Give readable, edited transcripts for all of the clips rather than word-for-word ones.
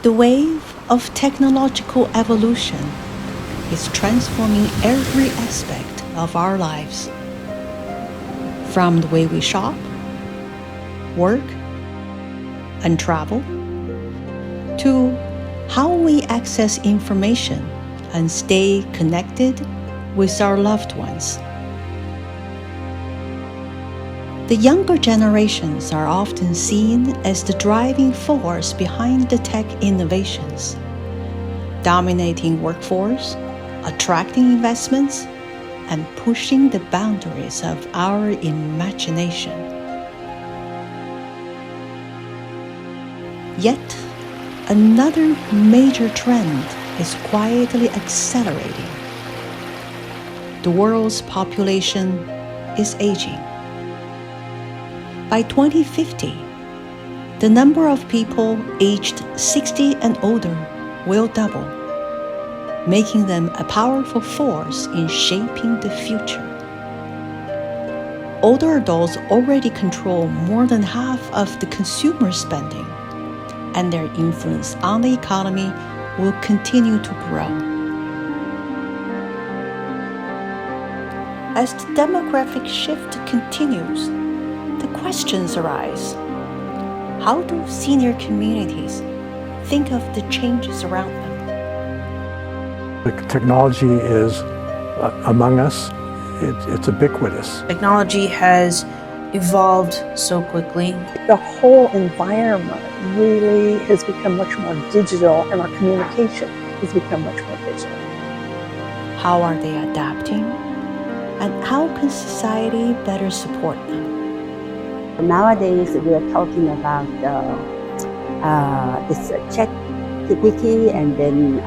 The wave of technological evolution is transforming every aspect of our lives, from the way we shop, work, and travel, to how we access information and stay connected with our loved ones. The younger generations are often seen as the driving force behind the tech innovations, dominating workforce, attracting investments, and pushing the boundaries of our imagination. Yet, another major trend is quietly accelerating. The world's population is aging. By 2050, the number of people aged 60 and older will double, making them a powerful force in shaping the future. Older adults already control more than half of the consumer spending, and their influence on the economy will continue to grow. As the demographic shift continues, the questions arise. How do senior communities think of the changes around them? The technology is among us. It's ubiquitous. Technology has evolved so quickly. The whole environment really has become much more digital, and our communication has become much more digital. How are they adapting? And how can society better support them? Nowadays, we are talking about this ChatGPT and then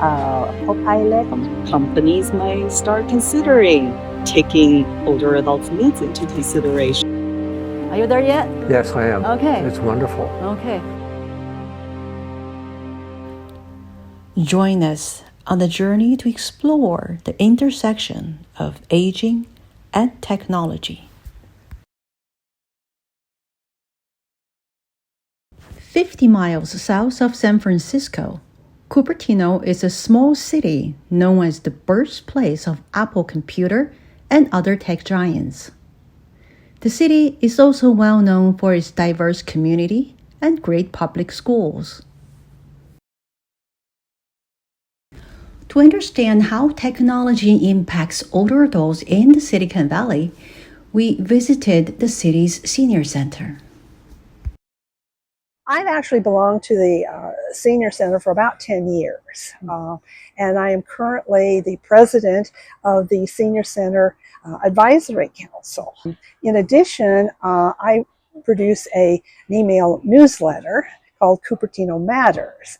Copilot. Companies might start considering taking older adults' needs into consideration. Are you there yet? Yes, I am. Okay. It's wonderful. Okay. Join us on the journey to explore the intersection of aging and technology. 50 miles south of San Francisco, Cupertino is a small city known as the birthplace of Apple Computer and other tech giants. The city is also well known for its diverse community and great public schools. To understand how technology impacts older adults in the Silicon Valley, we visited the city's senior center. I've actually belonged to the Senior Center for about 10 years, and I am currently the president of the Senior Center Advisory Council. In addition, I produce an email newsletter called Cupertino Matters.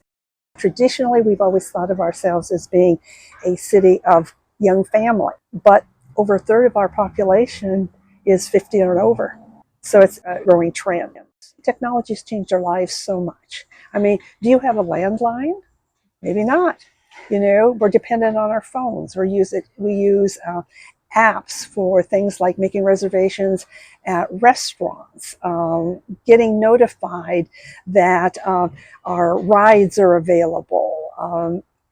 Traditionally, we've always thought of ourselves as being a city of young family, but over a third of our population is 50 and over. So it's a growing trend. Technology has changed our lives so much. I mean, do you have a landline? Maybe not. You know, we're dependent on our phones. We use apps for things like making reservations at restaurants, getting notified that our rides are available,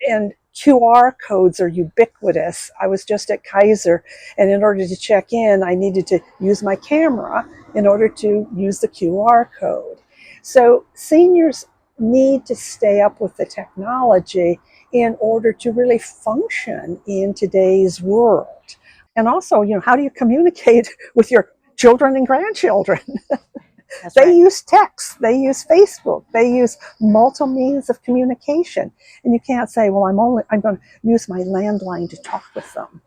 and QR codes are ubiquitous. I was just at Kaiser, and in order to check in, I needed to use my camera in order to use the QR code. So seniors need to stay up with the technology in order to really function in today's world. And also, you know, how do you communicate with your children and grandchildren? They use text, they use Facebook, they use multiple means of communication. And you can't say, well, I'm going to use my landline to talk with them.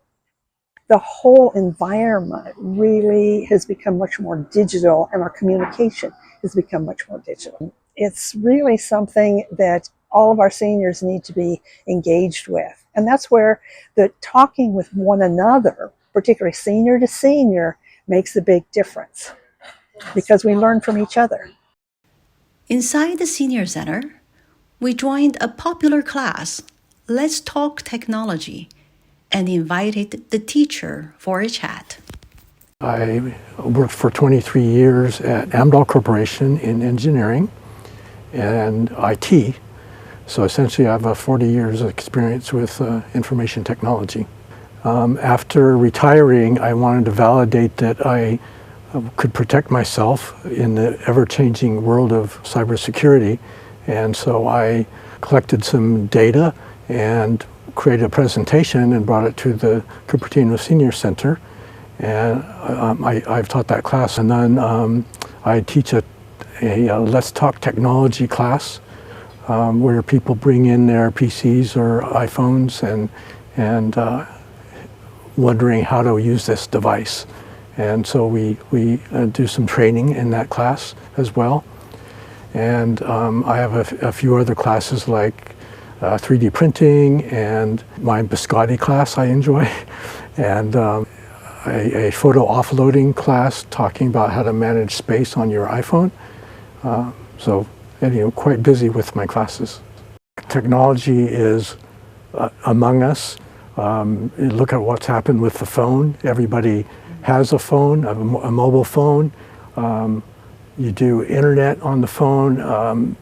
The whole environment really has become much more digital, and our communication has become much more digital. It's really something that all of our seniors need to be engaged with. And that's where the talking with one another, particularly senior to senior, makes a big difference, because we learn from each other. Inside the Senior Center, we joined a popular class, Let's Talk Technology, and invited the teacher for a chat. I worked for 23 years at Amdahl Corporation in engineering and IT. So essentially I have 40 years of experience with information technology. After retiring, I wanted to validate that I could protect myself in the ever-changing world of cybersecurity. And so I collected some data and created a presentation and brought it to the Cupertino Senior Center. And I've taught that class. And then I teach a Let's Talk Technology class where people bring in their PCs or iPhones and wondering how to use this device. And so we do some training in that class as well. And I have a few other classes like 3D printing and my biscotti class I enjoy, and a photo offloading class talking about how to manage space on your iPhone. So quite busy with my classes. Technology is among us. Look at what's happened with the phone. Everybody has a phone, a mobile phone. You do internet on the phone.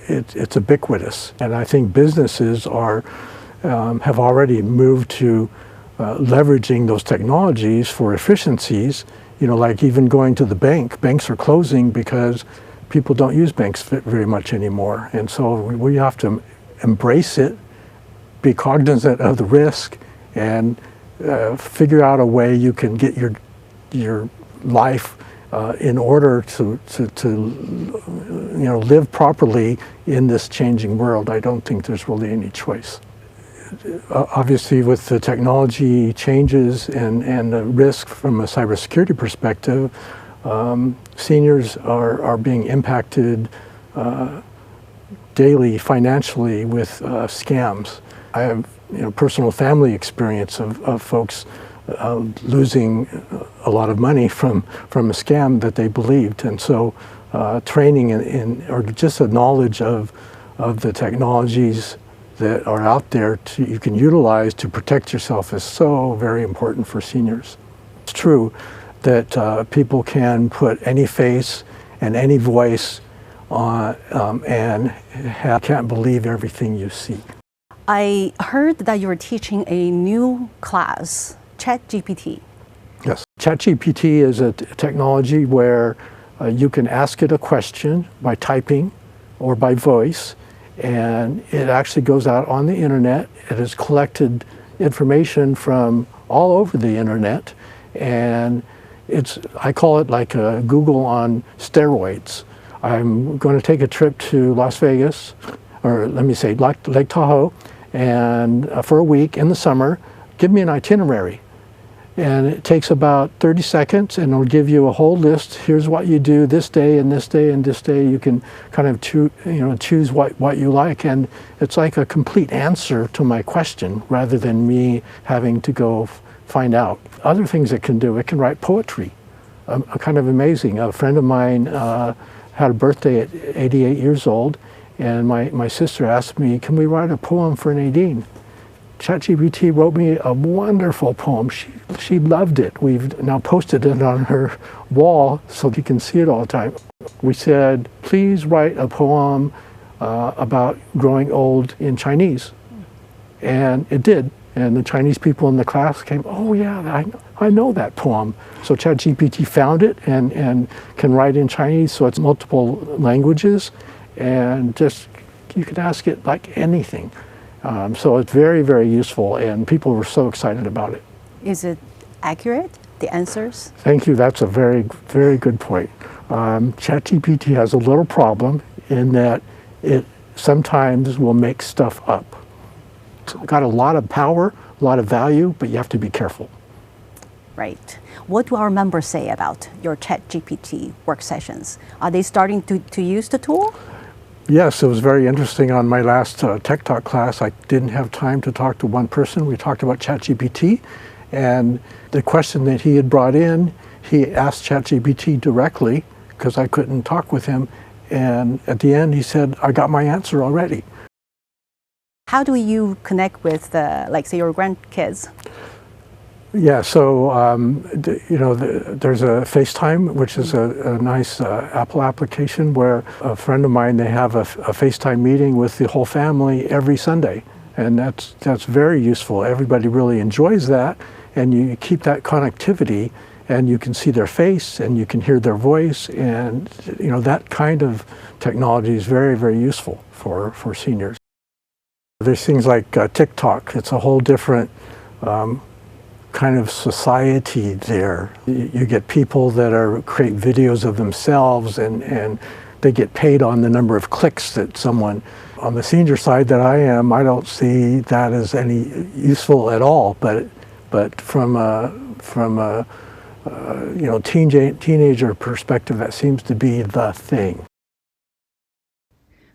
It's ubiquitous, and I think businesses have already moved to leveraging those technologies for efficiencies. Like even going to the bank. Banks are closing because people don't use banks very much anymore, and so we have to embrace it, be cognizant of the risk, and figure out a way you can get your life in order to live properly in this changing world. I don't think there's really any choice. Obviously, with the technology changes and the risk from a cybersecurity perspective, seniors are being impacted daily financially with scams. I have personal family experience of folks losing a lot of money from a scam that they believed, and so training or just a knowledge of the technologies that are out there you can utilize to protect yourself is so very important for seniors. It's true that people can put any face and any voice on and can't believe everything you see. I heard that you were teaching a new class, ChatGPT. Yes. ChatGPT is a technology where you can ask it a question by typing or by voice, and it actually goes out on the internet. It has collected information from all over the internet, and I call it like a Google on steroids. I'm going to take a trip to Las Vegas, or let me say Lake Tahoe, and for a week in the summer. Give me an itinerary. And it takes about 30 seconds, and it'll give you a whole list. Here's what you do this day and this day and this day. You can kind of choose what you like, and it's like a complete answer to my question rather than me having to go find out. Other things it can do, it can write poetry, kind of amazing. A friend of mine had a birthday at 88 years old, and my sister asked me, can we write a poem for Nadine? ChatGPT wrote me a wonderful poem. She loved it. We've now posted it on her wall so you can see it all the time. We said, please write a poem about growing old in Chinese. And it did. And the Chinese people in the class came, oh yeah, I know that poem. So ChatGPT found it and can write in Chinese, so it's multiple languages. And just, you can ask it like anything. So it's very, very useful, and people were so excited about it. Is it accurate, the answers? Thank you. That's a very, very good point. ChatGPT has a little problem in that it sometimes will make stuff up. It's got a lot of power, a lot of value, but you have to be careful. Right. What do our members say about your ChatGPT work sessions? Are they starting to use the tool? Yes, it was very interesting. On my last Tech Talk class, I didn't have time to talk to one person. We talked about ChatGPT, and the question that he had brought in, he asked ChatGPT directly because I couldn't talk with him. And at the end, he said, I got my answer already. How do you connect with, like, say, your grandkids? Yeah, so there's a FaceTime, which is a nice Apple application where a friend of mine, they have a FaceTime meeting with the whole family every Sunday, and that's very useful. Everybody really enjoys that, and you keep that connectivity, and you can see their face, and you can hear their voice, and that kind of technology is very, very useful for seniors. There's things like TikTok. It's a whole different kind of society there. You get people that create videos of themselves, and they get paid on the number of clicks that someone. On the senior side that I am, I don't see that as any useful at all. But from a teenager perspective, that seems to be the thing.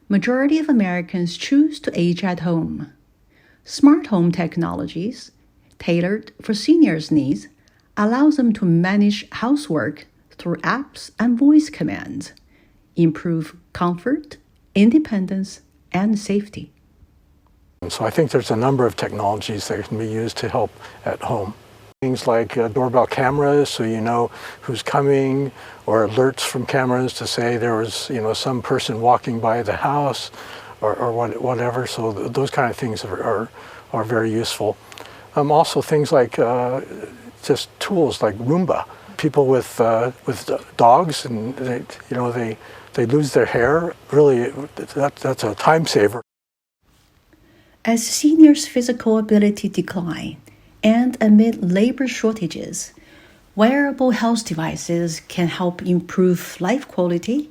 Majority of Americans choose to age at home. Smart home technologies, tailored for seniors' needs, allows them to manage housework through apps and voice commands, improve comfort, independence, and safety. So I think there's a number of technologies that can be used to help at home. Things like doorbell cameras, so you know who's coming, or alerts from cameras to say there was some person walking by the house, or whatever. So those kind of things are very useful. Also things like just tools like Roomba. People with dogs, and they lose their hair. Really, that's a time saver. As seniors' physical ability decline, and amid labor shortages, wearable health devices can help improve life quality,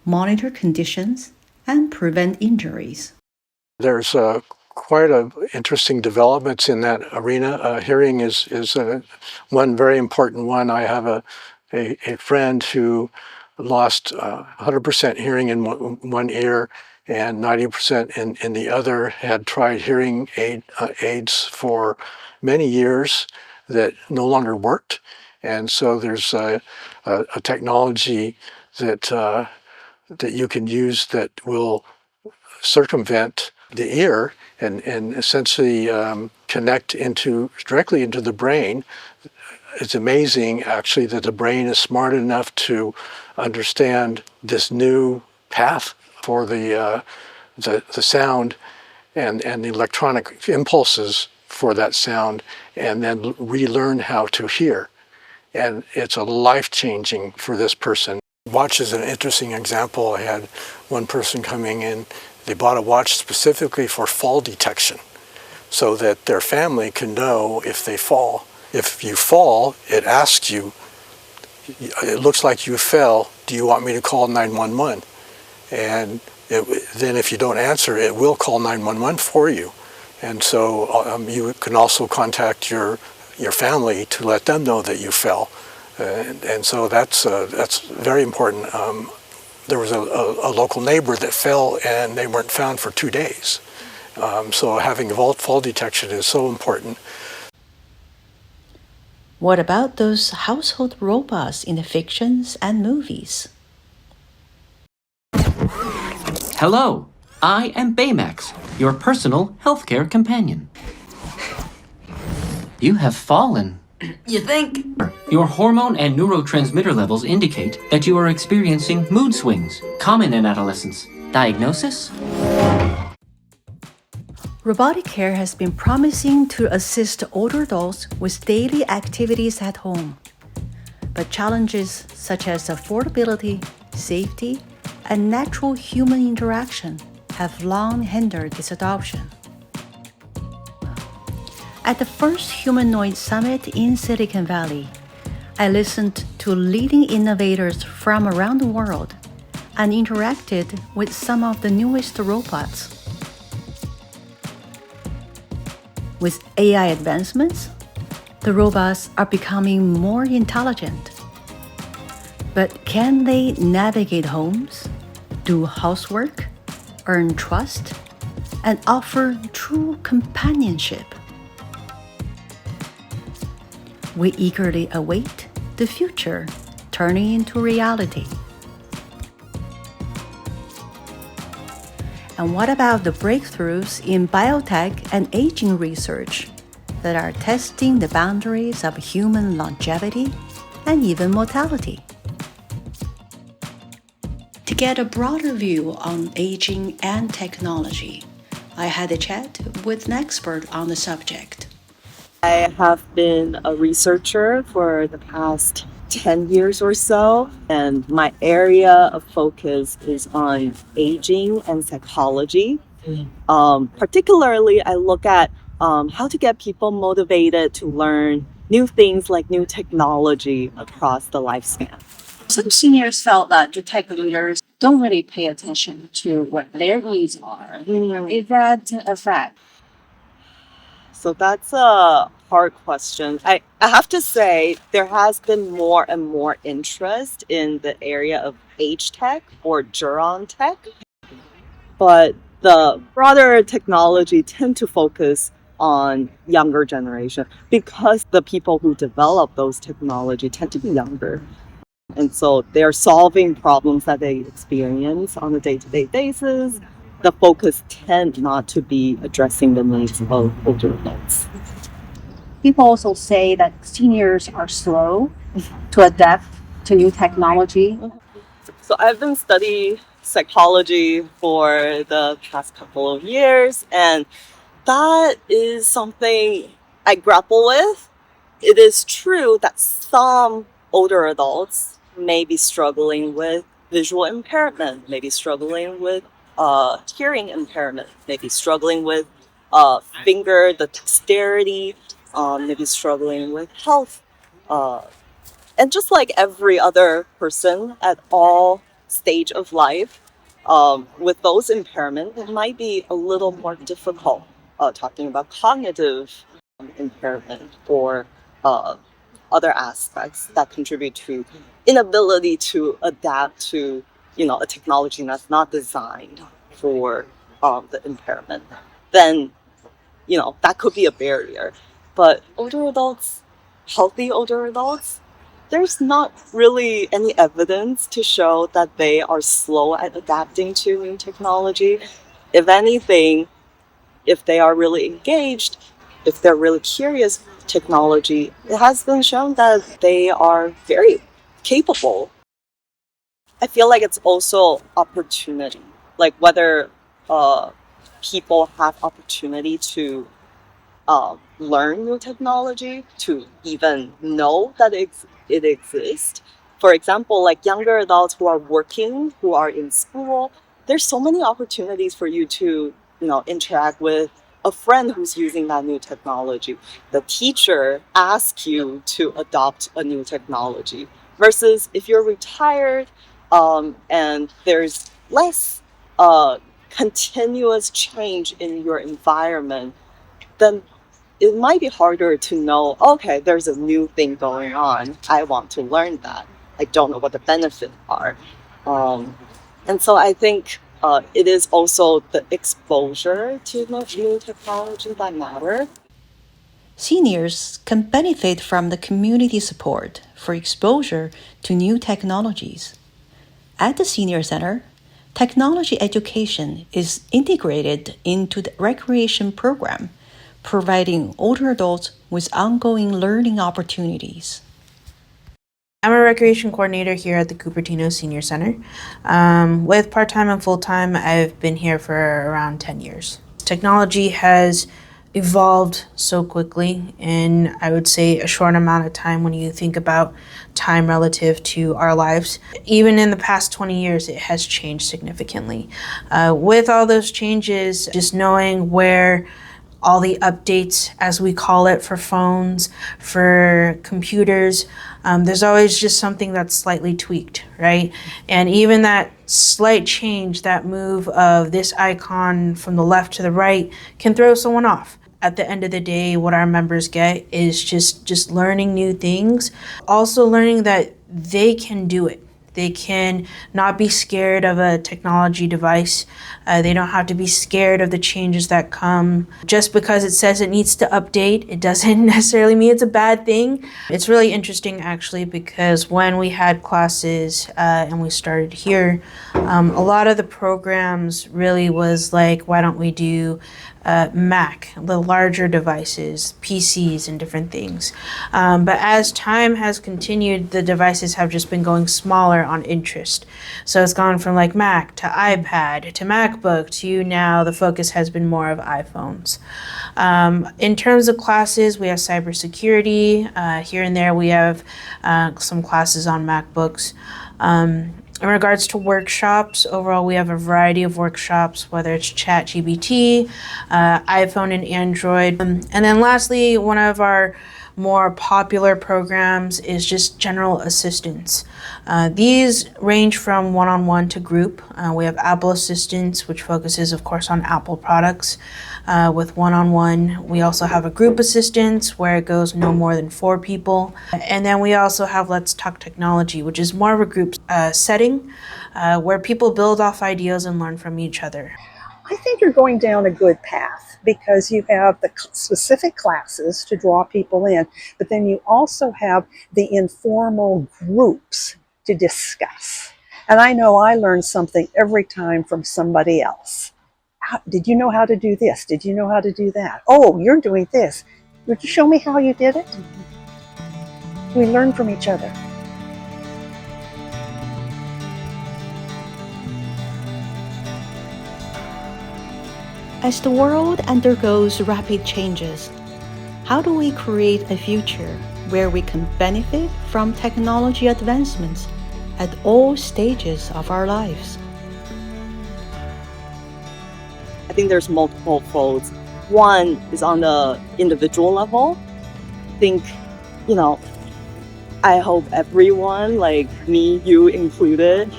monitor conditions, and prevent injuries. There's quite interesting developments in that arena. Hearing is one very important one. I have a friend who lost 100% hearing in one ear and 90% in the other, had tried hearing aids for many years that no longer worked. And so there's a technology that you can use that will circumvent the ear and essentially connect directly into the brain. It's amazing, actually, that the brain is smart enough to understand this new path for the sound and the electronic impulses for that sound, and then relearn how to hear. And it's a life-changing for this person. Watch is an interesting example. I had one person coming in, they bought a watch specifically for fall detection so that their family can know if they fall. If you fall, it asks you, it looks like you fell, do you want me to call 911? And then if you don't answer, it will call 911 for you. And so you can also contact your family to let them know that you fell. And so that's very important. There was a local neighbor that fell and they weren't found for 2 days. So having fall detection is so important. What about those household robots in the fictions and movies? Hello, I am Baymax, your personal healthcare companion. You have fallen. You think? Your hormone and neurotransmitter levels indicate that you are experiencing mood swings, common in adolescence. Diagnosis? Robotic care has been promising to assist older adults with daily activities at home. But challenges such as affordability, safety, and natural human interaction have long hindered its adoption. At the first Humanoid Summit in Silicon Valley, I listened to leading innovators from around the world and interacted with some of the newest robots. With AI advancements, the robots are becoming more intelligent. But can they navigate homes, do housework, earn trust, and offer true companionship? We eagerly await the future turning into reality. And what about the breakthroughs in biotech and aging research? that are testing the boundaries of human longevity and even mortality. To get a broader view on aging and technology, I had a chat with an expert on the subject. I have been a researcher for the past 10 years or so, and my area of focus is on aging and psychology. Particularly, I look at how to get people motivated to learn new things like new technology across the lifespan. Some seniors felt that the tech leaders don't really pay attention to what their needs are. Is that a fact? So that's a hard question. I have to say there has been more and more interest in the area of age tech or geron tech, but the broader technology tend to focus on younger generation because the people who develop those technology tend to be younger. And so they're solving problems that they experience on a day-to-day basis. The focus tend not to be addressing the needs of older adults. People also say that seniors are slow to adapt to new technology. So I've been studying psychology for the past couple of years, and that is something I grapple with. It is true that some older adults may be struggling with visual impairment, maybe struggling with hearing impairment, maybe struggling with finger, the dexterity, maybe struggling with health. And just like every other person at all stage of life, with those impairment, it might be a little more difficult talking about cognitive impairment or other aspects that contribute to inability to adapt to a technology that's not designed for the impairment. Then that could be a barrier. But older adults, healthy older adults, there's not really any evidence to show that they are slow at adapting to new technology. If anything, if they are really engaged, if they're really curious with technology, it has been shown that they are very capable. I feel like it's also opportunity, like whether people have opportunity to learn new technology, to even know that it exists. For example, like younger adults who are working, who are in school, there's so many opportunities for you to, interact with a friend who's using that new technology. The teacher asks you to adopt a new technology. Versus if you're retired and there's less continuous change in your environment, then it might be harder to know, okay, there's a new thing going on. I want to learn that. I don't know what the benefits are. And so I think it is also the exposure to new technology that matter. Seniors can benefit from the community support for exposure to new technologies. At the Senior Center, technology education is integrated into the recreation program, providing older adults with ongoing learning opportunities. I'm a recreation coordinator here at the Cupertino Senior Center. With part-time and full-time, I've been here for around 10 years. Technology has evolved so quickly in, I would say, a short amount of time when you think about time relative to our lives. Even in the past 20 years, it has changed significantly. With all those changes, just knowing where all the updates, as we call it, for phones, for computers, there's always just something that's slightly tweaked, right? And even that slight change, that move of this icon from the left to the right can throw someone off. At the end of the day, what our members get is just learning new things. Also learning that they can do it. They can not be scared of a technology device. They don't have to be scared of the changes that come. Just because it says it needs to update, it doesn't necessarily mean it's a bad thing. It's really interesting actually, because when we had classes and we started here, a lot of the programs really was like, why don't we do Mac, the larger devices, PCs, and different things. But as time has continued, the devices have just been going smaller on interest. So it's gone from like Mac to iPad to MacBook to now the focus has been more of iPhones. In terms of classes, we have cybersecurity. Here and there, we have some classes on MacBooks. In regards to workshops, overall, we have a variety of workshops, whether it's ChatGPT, iPhone and Android. And then lastly, one of our more popular programs is just general assistance. These range from one-on-one to group. We have Apple Assistance, which focuses, of course, on Apple products. With one-on-one, we also have a group assistance where it goes no more than 4 people. And then we also have Let's Talk Technology, which is more of a group setting where people build off ideas and learn from each other. I think you're going down a good path because you have the specific classes to draw people in, but then you also have the informal groups to discuss. And I know I learn something every time from somebody else. Did you know how to do this? Did you know how to do that? Oh, you're doing this. Would you show me how you did it? We learn from each other. As the world undergoes rapid changes, how do we create a future where we can benefit from technology advancements at all stages of our lives? I think there's multiple folds. One is on the individual level. I think, I hope everyone, like me, you included,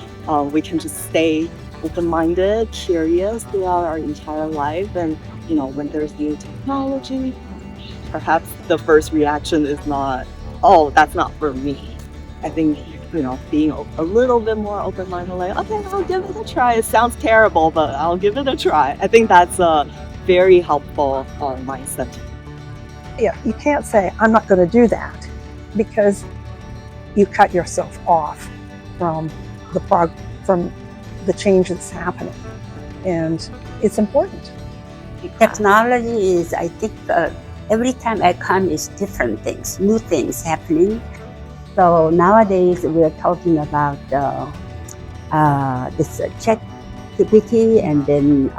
we can just stay open-minded, curious throughout our entire life. And, when there's new technology, perhaps the first reaction is not, oh, that's not for me. I think, being a little bit more open-minded, like, okay, I'll give it a try. It sounds terrible, but I'll give it a try. I think that's a very helpful mindset. Yeah, you can't say, I'm not going to do that, because you cut yourself off from the change that's happening. And it's important. Technology is, I think, every time I come is different things, new things happening. So nowadays we're talking about this ChatGPT and then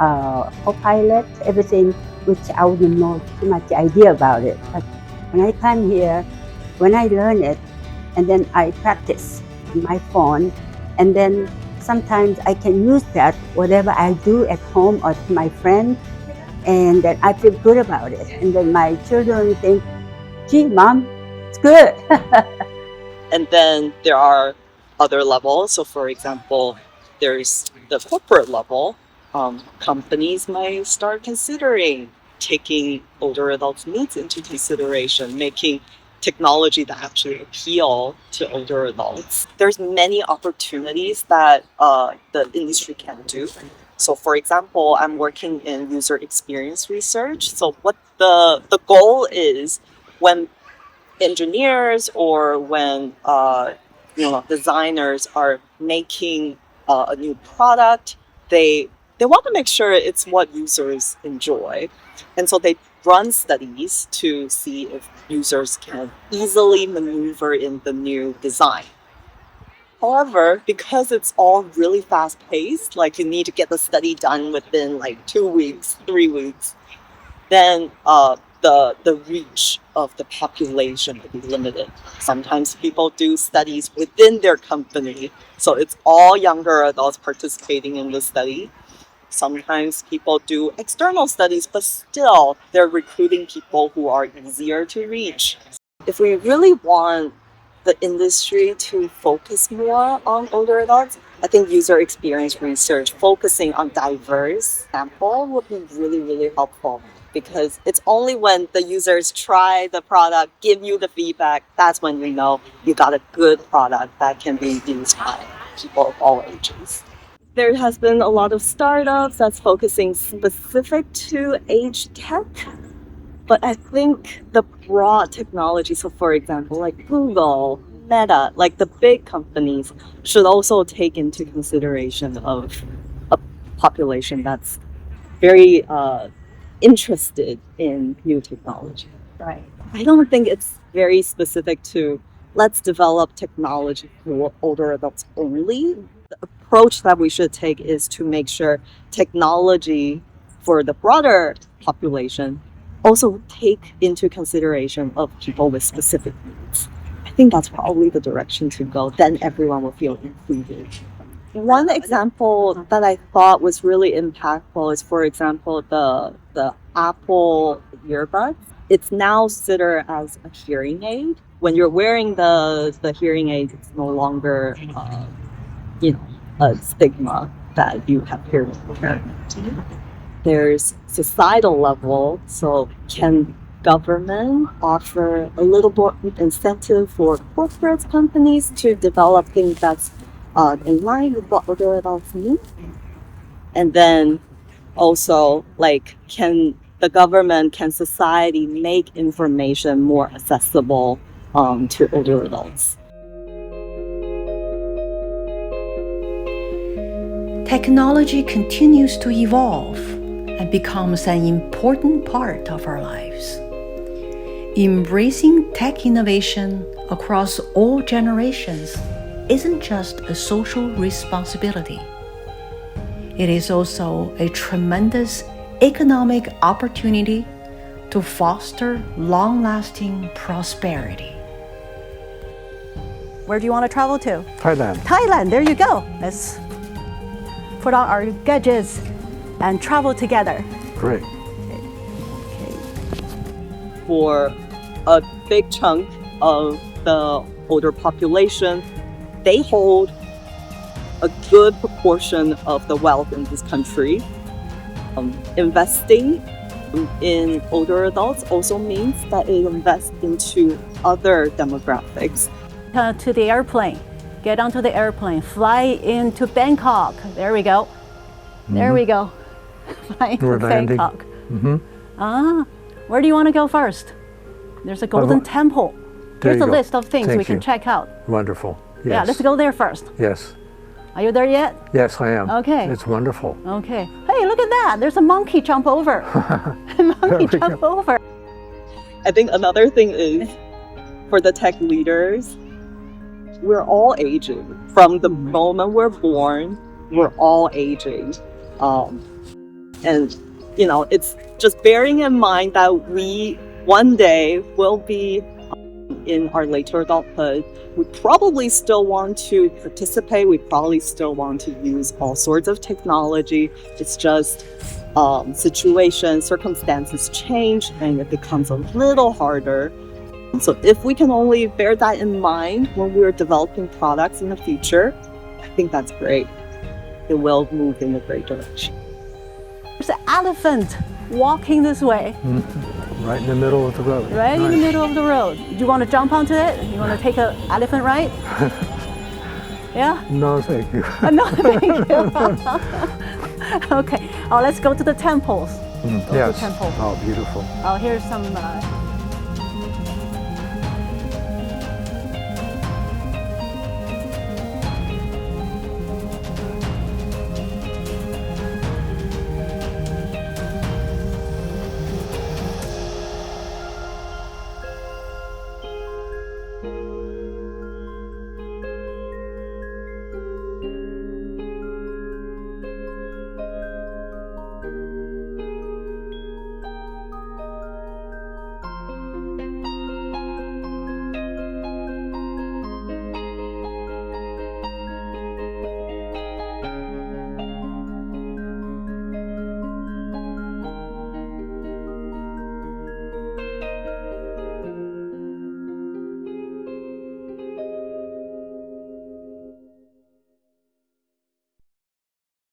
Copilot, everything which I wouldn't know too much idea about it. But when I come here, when I learn it, and then I practice on my phone, and then sometimes I can use that whatever I do at home or to my friend, and then I feel good about it. And then my children think, gee, Mom, it's good. And then there are other levels. So for example, there's the corporate level. Companies might start considering taking older adults' needs into consideration, making technology that actually appeal to older adults. There's many opportunities that the industry can do. So for example, I'm working in user experience research. So what the goal is, when engineers or when designers are making a new product, they want to make sure it's what users enjoy, and so they run studies to see if users can easily maneuver in the new design. However, because it's all really fast paced, like you need to get the study done within like 2 weeks, 3 weeks, then the reach of the population will be limited. Sometimes people do studies within their company, so it's all younger adults participating in the study. Sometimes people do external studies, but still they're recruiting people who are easier to reach. If we really want the industry to focus more on older adults, I think user experience research focusing on diverse sample would be really, really helpful, because it's only when the users try the product, give you the feedback, that's when you know you got a good product that can be used by people of all ages. There has been a lot of startups that's focusing specific to age tech, but I think the broad technology, so for example, like Google, Meta, like the big companies, should also take into consideration of a population that's very interested in new technology. Right. I don't think it's very specific to let's develop technology for older adults only. The approach that we should take is to make sure technology for the broader population also take into consideration of people with specific needs. I think that's probably the direction to go. Then everyone will feel included. One example that I thought was really impactful is, for example, the Apple earbuds. It's now considered as a hearing aid. When you're wearing the hearing aid, it's no longer a stigma that you have hearing impairment. There's societal level, so can government offer a little more incentive for corporate companies to develop things that's in line with what older adults need? And then also, can the government, can society make information more accessible to older adults? Technology continues to evolve and becomes an important part of our lives. Embracing tech innovation across all generations isn't just a social responsibility. It is also a tremendous economic opportunity to foster long-lasting prosperity. Where do you want to travel to? Thailand. Thailand, there you go. Let's put on our gadgets and travel together. Great. For a big chunk of the older population, they hold a good proportion of the wealth in this country. Investing in older adults also means that it invests into other demographics. To the airplane. Get onto the airplane. Fly into Bangkok. There we go. There we go. Fly into We're landing. Bangkok. Where do you want to go first? There's a golden temple. There Here's you a go. list of things Thank we can you. check out. Wonderful. Yes. Yeah, let's go there first. Yes. Are you there yet? Yes, I am. Okay. It's wonderful. Okay. Hey, look at that. There's a monkey jump over. Monkey jump over. I think another thing is, for the tech leaders, we're all aging. From the moment we're born, we're all aging. And, it's just bearing in mind that we one day will be in our later adulthood. We probably still want to participate. We probably still want to use all sorts of technology. It's just situations, circumstances change, and it becomes a little harder. So if we can only bear that in mind when we're developing products in the future, I think that's great. It will move in a great direction. There's an elephant walking this way. Right in the middle of the road. Right in the middle of the road. Do you want to jump onto it? You want to take an elephant ride? Yeah? No, thank you. No, thank you. Okay. Oh, let's go to the temples. Yes. temple. Oh, beautiful. Oh, here's some